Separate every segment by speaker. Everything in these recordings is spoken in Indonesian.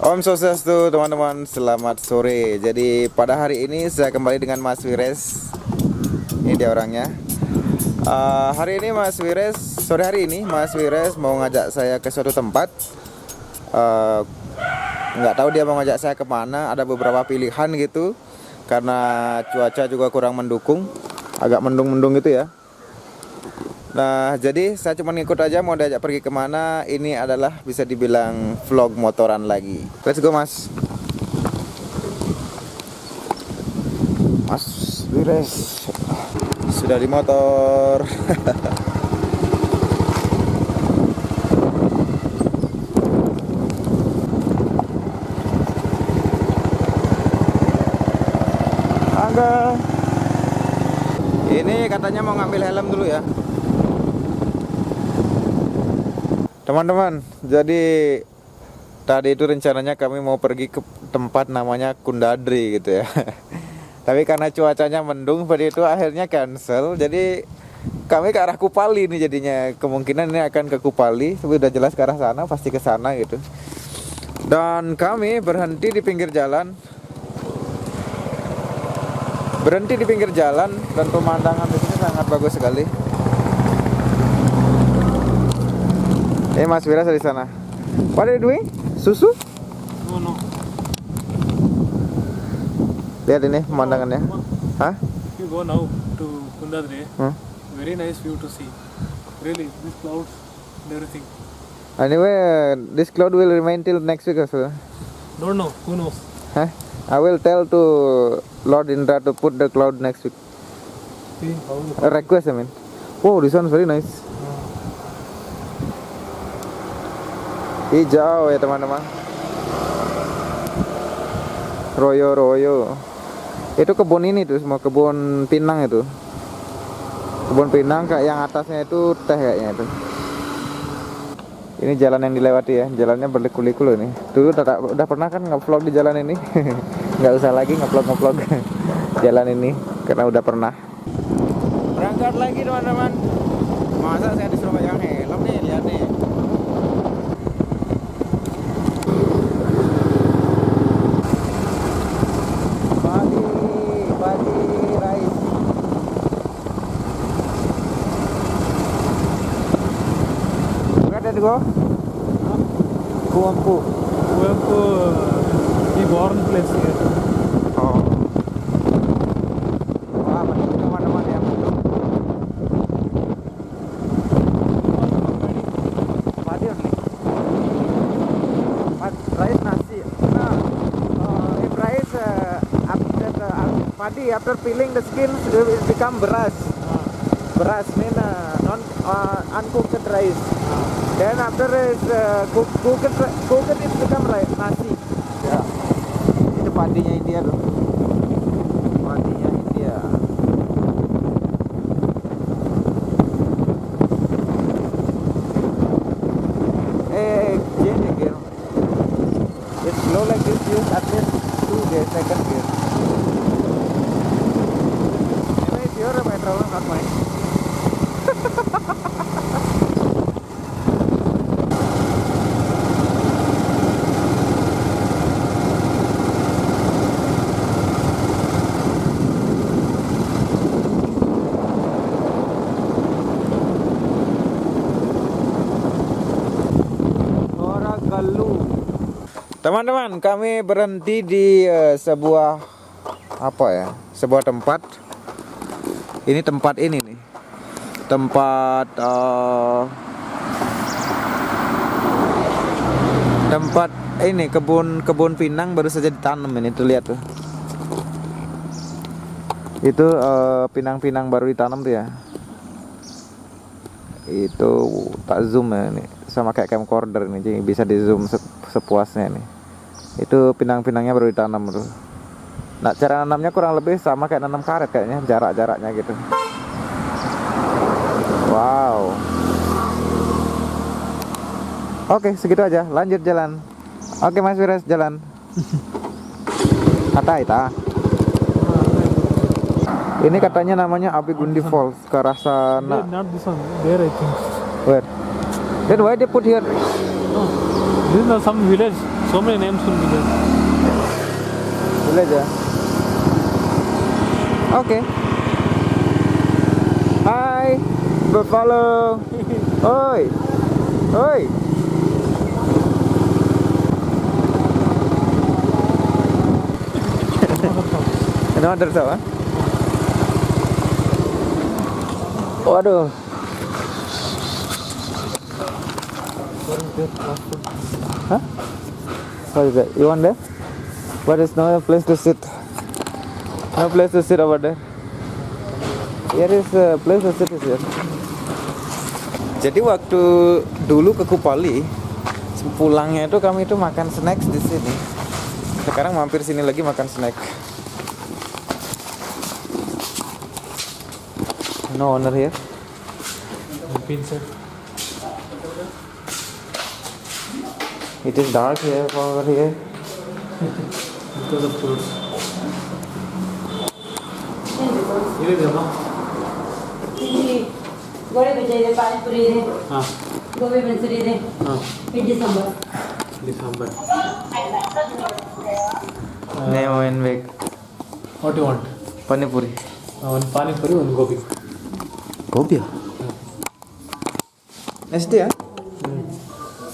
Speaker 1: Om Swastiastu teman-teman, selamat sore. Jadi pada hari ini saya kembali dengan Mas Wires. Ini dia orangnya. Hari ini Mas Wires, sore hari ini Mas Wires mau ngajak saya ke suatu tempat. Nggak tahu dia mau ngajak saya kemana. Ada beberapa pilihan gitu. Karena cuaca juga kurang mendukung, agak mendung-mendung gitu ya. Nah, jadi saya cuma ngikut aja mau diajak pergi kemana. Ini adalah bisa dibilang vlog motoran lagi. Let's go, Mas. Mas Wires sudah di motor. Angga. Ini katanya mau ngambil helm dulu ya. Teman-teman, jadi tadi itu rencananya kami mau pergi ke tempat namanya Kundadri gitu ya. Tapi karena cuacanya mendung seperti itu akhirnya cancel. Jadi kami ke arah Kupali nih jadinya. Kemungkinan ini akan ke Kupali. Sudah jelas ke arah sana, pasti ke sana gitu. Dan kami berhenti di pinggir jalan. Berhenti di pinggir jalan dan pemandangan di sini sangat bagus sekali. Mas Wira di sana. What are you doing? Susu?
Speaker 2: No.
Speaker 1: Lihat ini pemandangannya. Hah?
Speaker 2: You go now to Kundadri. Very nice view to see. Really, these clouds and everything.
Speaker 1: Anyway, this cloud will remain till next week also.
Speaker 2: Don't know. Who knows?
Speaker 1: Huh? I will tell to Lord Indra to put the cloud next week.
Speaker 2: See how
Speaker 1: A request, I mean. Oh, this one is very nice. Hijau ya teman-teman. Royo. Itu kebun ini tuh, semua kebun pinang itu. Kebun pinang kayak yang atasnya itu teh kayaknya itu. Ini jalan yang dilewati ya, jalannya berliku-liku loh ini. Dulu udah pernah kan nge-vlog di jalan ini. Nggak usah lagi nge-vlog jalan ini karena udah pernah. Berangkat lagi teman-teman. Masa saya disuruh pegang helm nih, lihat nih. Padi rice. Where did you go? Kuampu.
Speaker 2: he born place here.
Speaker 1: Oh. Wah, ini teman-teman yang belum. Padi only. Rice nasi. Nah, if rice padi after peeling the skin it become beras. Beras mean uncooked rice. Then after is cooked it become rice nasi. Ya. Itu padinya India tuh. Padinya India. Change gear. It's slow like this. Use at least 2 gears, second gear. Anyway, it's your problem, not mine. Teman-teman, kami berhenti di sebuah apa ya? Sebuah tempat. Ini tempat ini nih. Tempat tempat ini kebun pinang baru saja ditanam ini tuh, lihat tuh. Itu pinang-pinang baru ditanam tuh ya. Itu tak zoom ya ini, sama kayak camcorder ini, jadi bisa di zoom sepuasnya nih. Itu pinang-pinangnya baru ditanam tuh. Nah, cara nanamnya kurang lebih sama kayak nanam karet kayaknya, jarak-jaraknya gitu. Wow. Oke, segitu aja, lanjut jalan. Oke Mas Wires, jalan. Ita. Ini katanya namanya Api Gundi Falls ke arah sana.
Speaker 2: Not this one. There I think.
Speaker 1: Where? Then why they put here?
Speaker 2: No. This is some village. So many names will be there.
Speaker 1: Village ya. Oke. Hai, buffalo. Oi. Oi. Another saw. Waduh. Huh? What is that? You want that? But it's no place to sit. No place to sit over there. Here is a place to sit is here. Jadi waktu dulu ke Kupali, pulangnya itu kami itu makan snacks di sini. Sekarang mampir sini lagi makan snack. No owner here.
Speaker 2: Inside.
Speaker 1: It is dark here over here.
Speaker 2: Because of fruits. Here is Amma.
Speaker 3: गोले बजे दे पानी पूरी दे
Speaker 2: हाँ
Speaker 3: गोभी मंचूरी दे
Speaker 2: हाँ
Speaker 3: इडली sambar
Speaker 2: December.
Speaker 1: Nemo and Veg.
Speaker 2: What you want?
Speaker 1: Pani puri.
Speaker 2: One pani puri, one gobi.
Speaker 1: Gobi ya? SD ya?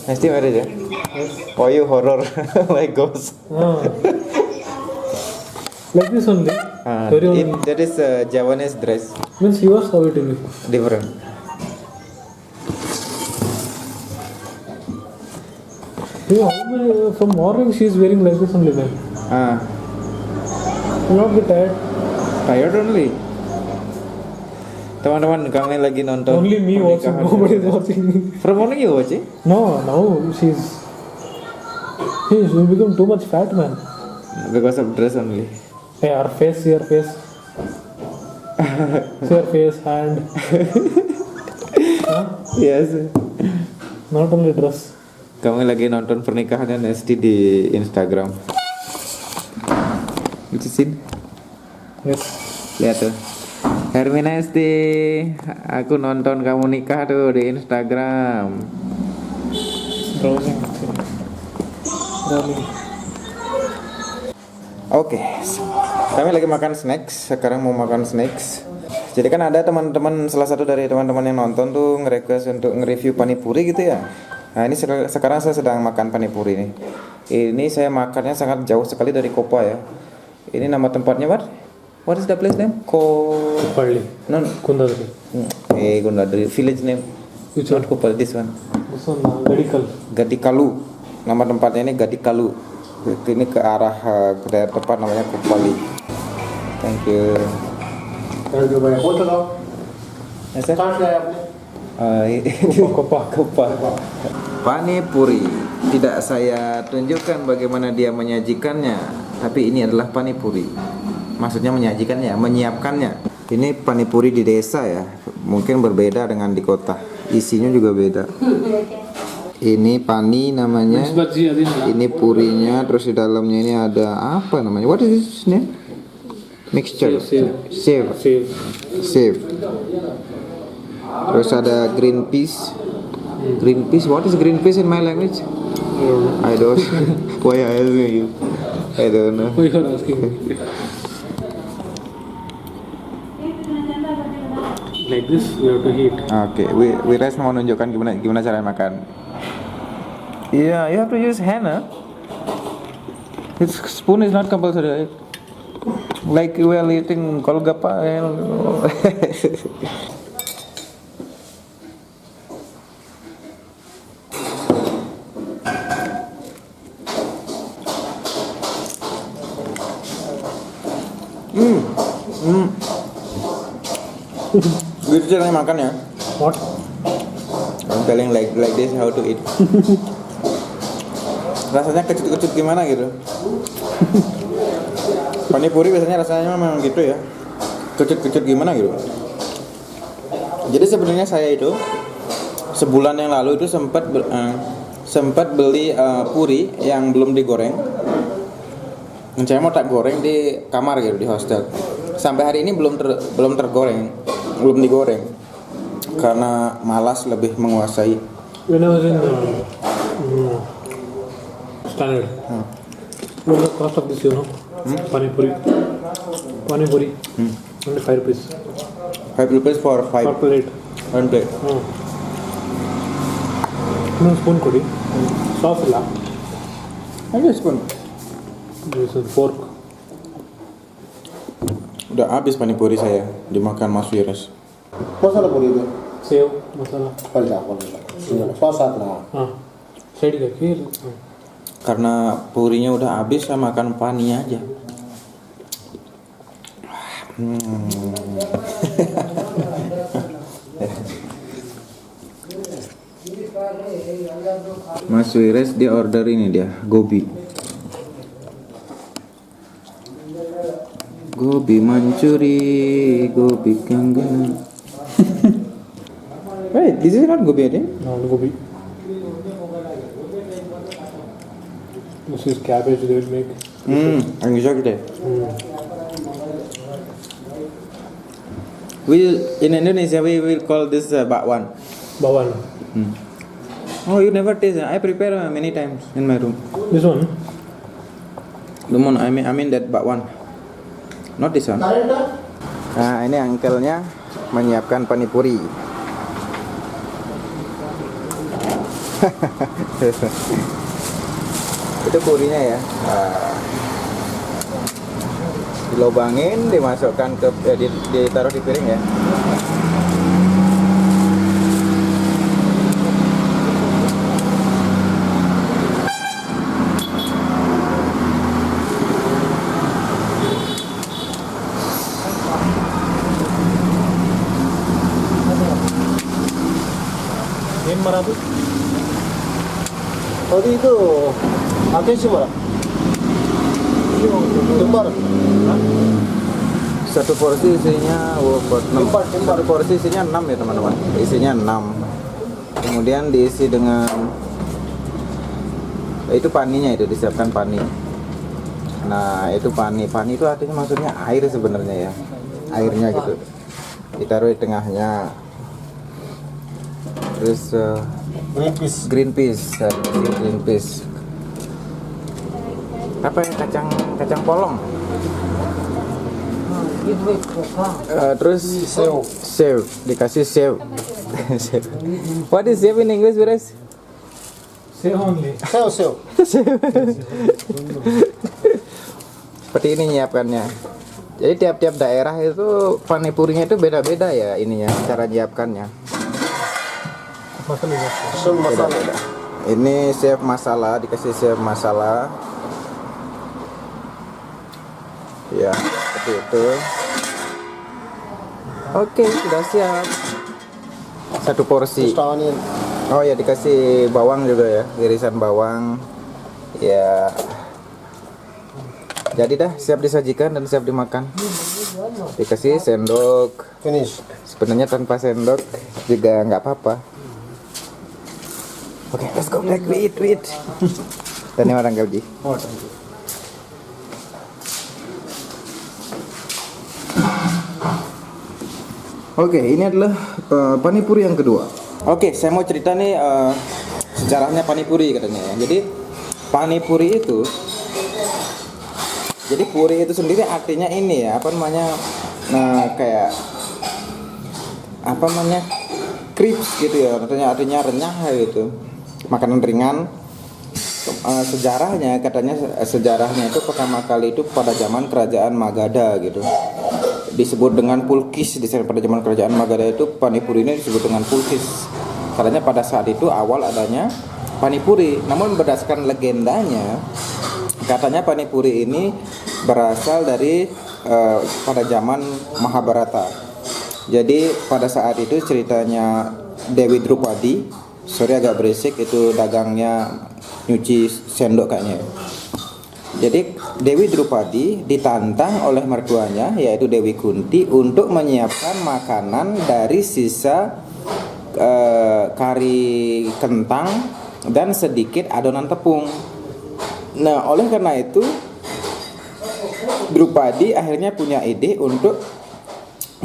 Speaker 1: SD marriage ya? Oh you horror like ghost.
Speaker 2: Like this only. Very only.
Speaker 1: That is Javanese dress.
Speaker 2: Means yours how it will be.
Speaker 1: Different.
Speaker 2: Yeah, how many, from morning she is wearing like this only then. Will not be tired.
Speaker 1: Tired only. Teman-teman kami lagi nonton.
Speaker 2: Only me watching.
Speaker 1: pernikahan.
Speaker 2: Nobody is watching.
Speaker 1: From morning you watching?
Speaker 2: No, now she's. She will become too much fat man.
Speaker 1: Because of dress only.
Speaker 2: Hey, her face, see her face. See her face, hand. Huh?
Speaker 1: Yes.
Speaker 2: Not only dress.
Speaker 1: Kami lagi nonton pernikahan SD di Instagram. Itu sini.
Speaker 2: Yes.
Speaker 1: Lihat tuh. Hermina SD, aku nonton kamu nikah tuh di Instagram.
Speaker 2: Browsing. Browsing.
Speaker 1: Oke, kami lagi makan snacks. Sekarang mau makan snacks. Jadi kan ada teman-teman, salah satu dari teman-teman yang nonton tuh nge-request untuk nge-review panipuri gitu ya. Nah ini sekarang saya sedang makan panipuri nih. Ini saya makannya sangat jauh sekali dari Kopa ya. Ini nama tempatnya what is the place name?
Speaker 2: Kupali.
Speaker 1: No.
Speaker 2: Kundadri.
Speaker 1: Gundadri. Village name.
Speaker 2: Which
Speaker 1: Not Kopa, this one.
Speaker 2: This one, Gadikal.
Speaker 1: Gadikalu. Nama tempatnya ini Gadikalu. Ini ke arah ke daerah tempat namanya Kupali. Thank you. Yes, sir. Kopa. Panipuri. Tidak saya tunjukkan bagaimana dia menyajikannya, tapi ini adalah panipuri. Maksudnya menyajikannya, menyiapkannya. Ini panipuri di desa ya. Mungkin berbeda dengan di kota. Isinya juga beda. Ini pani namanya. Ini purinya, terus di dalamnya ini ada apa namanya? What is this name? Mixture. Save. Terus ada green peas. Green peas. What is green peas in my language? I don't. Why I asking you? I don't know.
Speaker 2: Why you are asking me? Like this, we have to heat.
Speaker 1: Oke, we rest mau nunjukkan gimana cara makan. Yeah, you have to use hand. This spoon is not compulsory. Right? Like we are eating golgappa. Gitu caranya makan ya.
Speaker 2: What?
Speaker 1: I'm telling like this how to eat. Rasanya kecut-kecut gimana gitu. Panipuri biasanya rasanya memang gitu ya. Kecut-kecut gimana gitu. Jadi sebenarnya saya itu sebulan yang lalu itu sempat beli puri yang belum digoreng. Dan saya mau tak goreng di kamar gitu di hostel. Sampai hari ini belum tergoreng, belum digoreng. Karena malas lebih menguasai.
Speaker 2: When I was in Standard. What is the cost of this, you know? Pani puri. Pani puri. Only 5 rupees.
Speaker 4: 5 rupees for 5
Speaker 2: Per plate.
Speaker 4: 1 plate.
Speaker 2: No spoon kodi. Sauce illa.
Speaker 4: Ayo spoon.
Speaker 2: This is fork.
Speaker 4: Udah habis panipuri saya dimakan Mas Wiras.
Speaker 5: मसाला पूरी दे
Speaker 2: Sev masala.
Speaker 5: पल जा सौ सात ना
Speaker 2: हाँ. Side ka kir.
Speaker 4: Karena purinya udah habis, saya makan pani aja. Mas Wiras dia order ini dia, gobi. Gobi mancuri, gobi kanggan. Wait, this is not gobi, I think.
Speaker 2: No, gobi. This is cabbage they will make.
Speaker 4: I'm shocked there. In Indonesia we will call this bakwan.
Speaker 2: Bawan.
Speaker 4: Oh, you never taste? I prepare many times in my room.
Speaker 2: This one.
Speaker 4: The one I mean that bakwan. Not this one.
Speaker 1: Nah, ini uncle-nya menyiapkan panipuri. Itu purinya ya. Nah, dilobangin, dimasukkan ke ditaruh di piring ya.
Speaker 2: Name maradu.
Speaker 5: अभी तो आकेश मरा timbar
Speaker 1: Satu porsi isinya satu porsi isinya 6 ya teman-teman. Isinya 6. Kemudian diisi dengan itu paninya, itu disiapkan pani. Nah, itu pani. Pani itu artinya maksudnya air sebenarnya ya. Airnya gitu. Ditaruh di tengahnya. Terus green peas. Apa ya, kacang polong. Terus sev, dikasih sev. What is sev in English, Wiras?
Speaker 2: Sev only.
Speaker 5: Save
Speaker 1: Seperti ini nyiapkannya. Jadi tiap-tiap daerah itu panipurinya itu beda-beda ya ininya, cara nyiapkannya.
Speaker 5: Soon masala
Speaker 1: Beda-beda. Ini chef masala, dikasih chef masala. Ya, seperti itu. Oke, sudah siap. Satu porsi.
Speaker 5: onion
Speaker 1: Oh ya, dikasih bawang juga ya, irisan bawang. Ya. Jadi dah siap disajikan dan siap dimakan. Dikasih sendok.
Speaker 5: finish
Speaker 1: Sebenarnya tanpa sendok juga nggak apa-apa. Oke, let's go back. We eat. Dan ini orang Gaji. Oke, ini adalah panipuri yang kedua.
Speaker 4: Oke, saya mau cerita nih sejarahnya panipuri katanya ya. Jadi panipuri itu, jadi puri itu sendiri artinya ini ya, apa namanya, kayak apa namanya, crisps gitu ya, artinya renyah gitu, makanan ringan. Sejarahnya katanya itu pertama kali itu pada zaman kerajaan Magadha gitu, disebut dengan pulkis. Pada zaman kerajaan Magadha itu panipuri ini disebut dengan pulkis. Katanya pada saat itu awal adanya panipuri, namun berdasarkan legendanya katanya panipuri ini berasal dari pada zaman Mahabharata. Jadi pada saat itu ceritanya Dewi Drupadi, sorry agak berisik, itu dagangnya nyuci sendok kayaknya. Jadi Dewi Drupadi ditantang oleh mertuanya yaitu Dewi Kunti untuk menyiapkan makanan dari sisa kari kentang dan sedikit adonan tepung. Nah, oleh karena itu Drupadi akhirnya punya ide untuk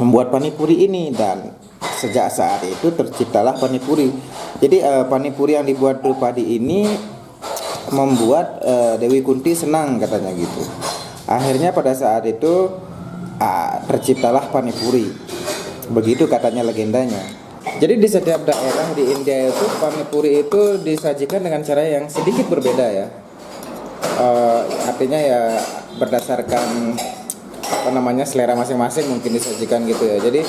Speaker 4: membuat panipuri ini, dan sejak saat itu terciptalah panipuri. Jadi panipuri yang dibuat Drupadi ini membuat Dewi Kunti senang katanya gitu. Akhirnya pada saat itu terciptalah panipuri. Begitu katanya legendanya. Jadi di setiap daerah di India itu panipuri itu disajikan dengan cara yang sedikit berbeda ya. Artinya ya berdasarkan apa namanya selera masing-masing mungkin disajikan gitu ya. Jadi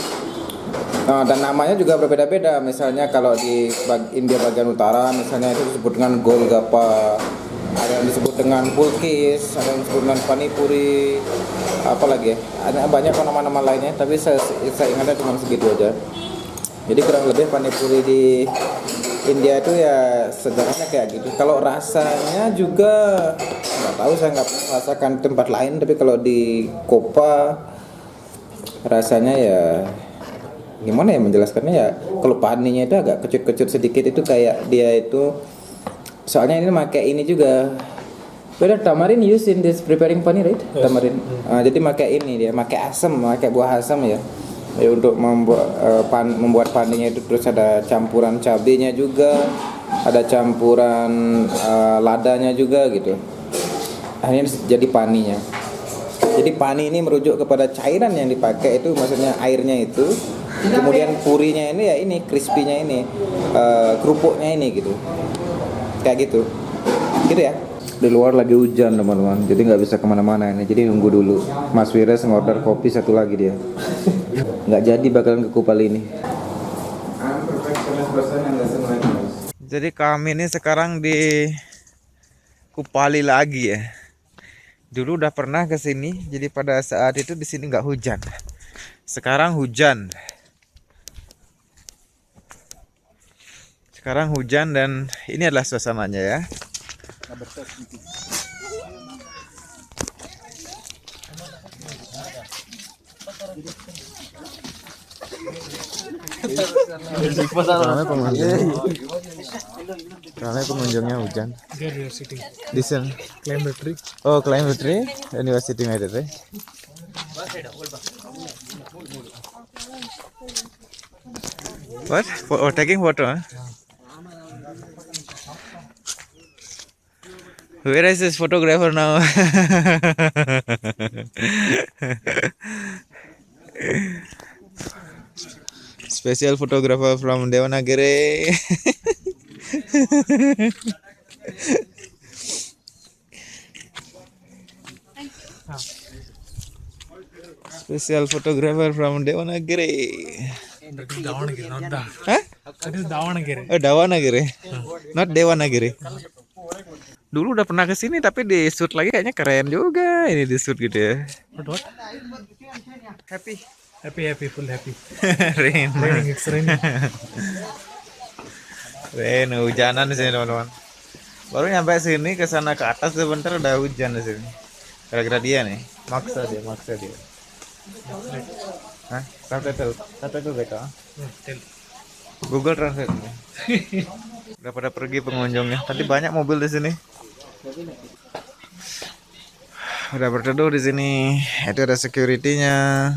Speaker 4: dan namanya juga berbeda-beda. Misalnya kalau di India bagian utara misalnya itu disebut dengan Golgappa, ada yang disebut dengan Pulkis, ada yang disebut dengan Panipuri, apalagi ya, ada banyak nama-nama lainnya, tapi saya ingatnya cuma segitu aja. Jadi kurang lebih Panipuri di India itu ya sejarahnya kayak gitu. Kalau rasanya juga nggak tahu, saya nggak pernah rasakan tempat lain, tapi kalau di Kopa rasanya ya gimana ya menjelaskannya ya, kalau paninya itu agak kecut-kecut sedikit, itu kayak dia itu soalnya ini pakai ini juga. Whether tamarin used in this preparing pani, right? Yes. Tamarin. Jadi pakai ini dia, pakai asam, pakai buah asam ya. Ya untuk membuat paninya itu, terus ada campuran cabenya juga, ada campuran ladanya juga gitu. Akhirnya jadi paninya. Jadi pani ini merujuk kepada cairan yang dipakai itu, maksudnya airnya itu. Kemudian purinya ini ya ini, crispy-nya ini, kerupuknya ini gitu. Kayak gitu. Gitu ya. Di luar lagi hujan teman-teman, jadi nggak bisa kemana-mana ini. Jadi nunggu dulu. Mas Wires ngorder kopi satu lagi dia. Nggak jadi bakalan ke Kupali ini. Jadi kami ini sekarang di Kupali lagi ya. Dulu udah pernah ke sini, jadi pada saat itu di sini nggak hujan. Sekarang hujan. Sekarang hujan dan ini adalah suasananya ya. Ramai pengunjungnya hujan.
Speaker 2: There we are sitting.
Speaker 4: Listen.
Speaker 2: Climb the tree.
Speaker 4: Oh, climb the tree and you are sitting at the tree. What? Taking photo? Huh? Where is this photographer now? Special photographer from Devanagari. Special photographer from Devanagari.
Speaker 2: That is Davanagere, not Da.
Speaker 4: Huh?
Speaker 2: That is Davanagere.
Speaker 4: Oh, Davanagari. Not Devanagari. Dulu udah pernah kesini tapi di shoot lagi kayaknya keren juga ini di shoot gitu ya.
Speaker 2: What?
Speaker 4: Happy.
Speaker 2: Happy, full happy.
Speaker 4: Rain.
Speaker 2: Raining, it's raining.
Speaker 4: Rain, hujanan di sini teman-teman. Baru nyampe sini ke sana ke atas sebentar udah hujan di sini. Gara-gara dia nih, maksa dia. Hah? Subtitle mereka.
Speaker 2: Tell.
Speaker 4: Google Translate. Udah pada pergi pengunjungnya. Tadi banyak mobil di sini. Udah berteduh di sini. Itu ada security-nya.